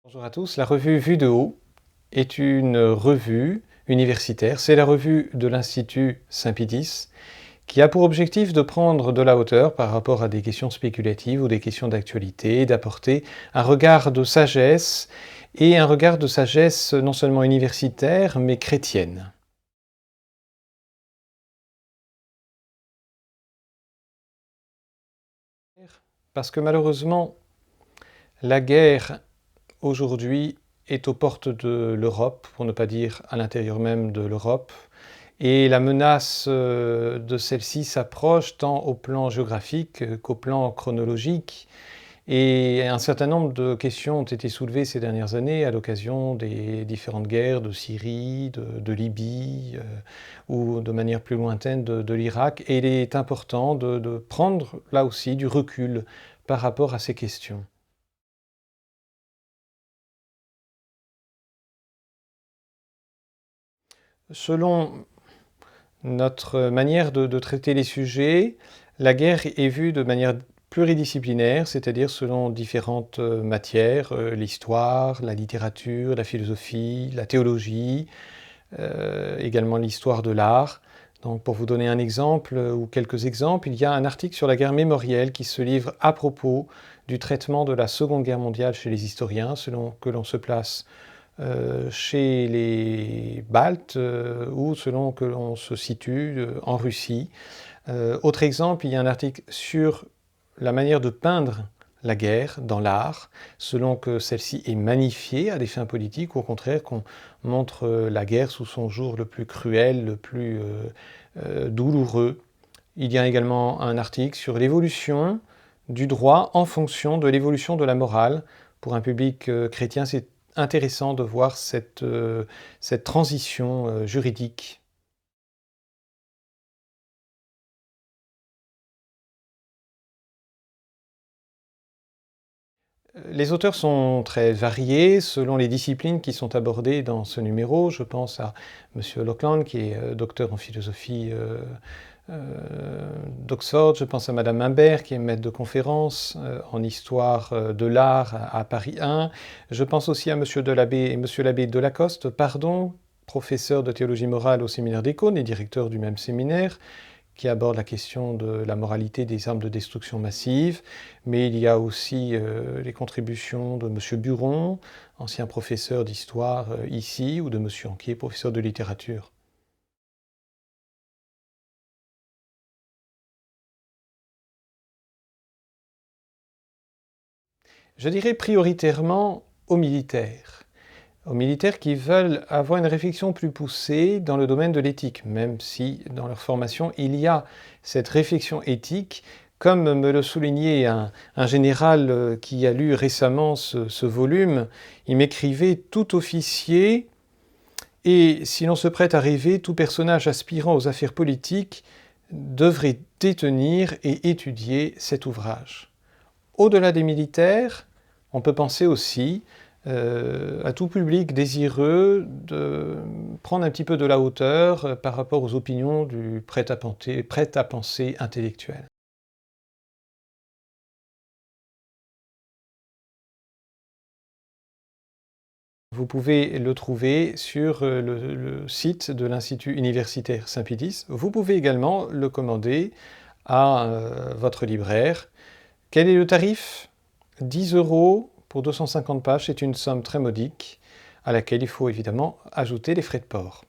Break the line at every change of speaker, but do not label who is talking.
Bonjour à tous, la revue Vue de haut est une revue universitaire. C'est la revue de l'Institut Saint-Pédis qui a pour objectif de prendre de la hauteur par rapport à des questions spéculatives ou des questions d'actualité, d'apporter un regard de sagesse et un regard de sagesse non seulement universitaire mais chrétienne. Parce que malheureusement, la guerre aujourd'hui est aux portes de l'Europe, pour ne pas dire à l'intérieur même de l'Europe, et la menace de celle-ci s'approche tant au plan géographique qu'au plan chronologique. Et un certain nombre de questions ont été soulevées ces dernières années à l'occasion des différentes guerres de Syrie, de Libye ou de manière plus lointaine de l'Irak. Et il est important de prendre là aussi du recul par rapport à ces questions. Selon notre manière de traiter les sujets, la guerre est vue de manière pluridisciplinaire, c'est-à-dire selon différentes matières, l'histoire, la littérature, la philosophie, la théologie, également l'histoire de l'art. Donc pour vous donner un exemple ou quelques exemples, il y a un article sur la guerre mémorielle qui se livre à propos du traitement de la Seconde Guerre mondiale chez les historiens, selon que l'on se place chez les Baltes ou selon que l'on se situe en Russie. Autre exemple, il y a un article sur la manière de peindre la guerre dans l'art, selon que celle-ci est magnifiée à des fins politiques ou au contraire qu'on montre la guerre sous son jour le plus cruel, le plus douloureux. Il y a également un article sur l'évolution du droit en fonction de l'évolution de la morale. Pour un public chrétien, c'est intéressant de voir cette transition juridique. Les auteurs sont très variés selon les disciplines qui sont abordées dans ce numéro. Je pense à M. Lockland, qui est docteur en philosophie d'Oxford. Je pense à Mme Imbert, qui est maître de conférence en histoire de l'art à Paris 1. Je pense aussi à M. Delabé et M. l'abbé Delacoste, professeur de théologie morale au séminaire des Cônes et directeur du même séminaire, qui aborde la question de la moralité des armes de destruction massive, mais il y a aussi les contributions de M. Buron, ancien professeur d'histoire ici, ou de M. Anquier, professeur de littérature. Je dirais prioritairement aux militaires qui veulent avoir une réflexion plus poussée dans le domaine de l'éthique, même si dans leur formation il y a cette réflexion éthique, comme me le soulignait un général qui a lu récemment ce volume. Il m'écrivait: tout officier et, si l'on se prête à rêver, tout personnage aspirant aux affaires politiques devrait détenir et étudier cet ouvrage. Au-delà des militaires, on peut penser aussi à tout public désireux de prendre un petit peu de la hauteur par rapport aux opinions du prêt-à-penser intellectuel. Vous pouvez le trouver sur le site de l'Institut universitaire Saint-Pédis. Vous pouvez également le commander à votre libraire. Quel est le tarif? 10 € pour 250 pages, c'est une somme très modique à laquelle il faut évidemment ajouter les frais de port.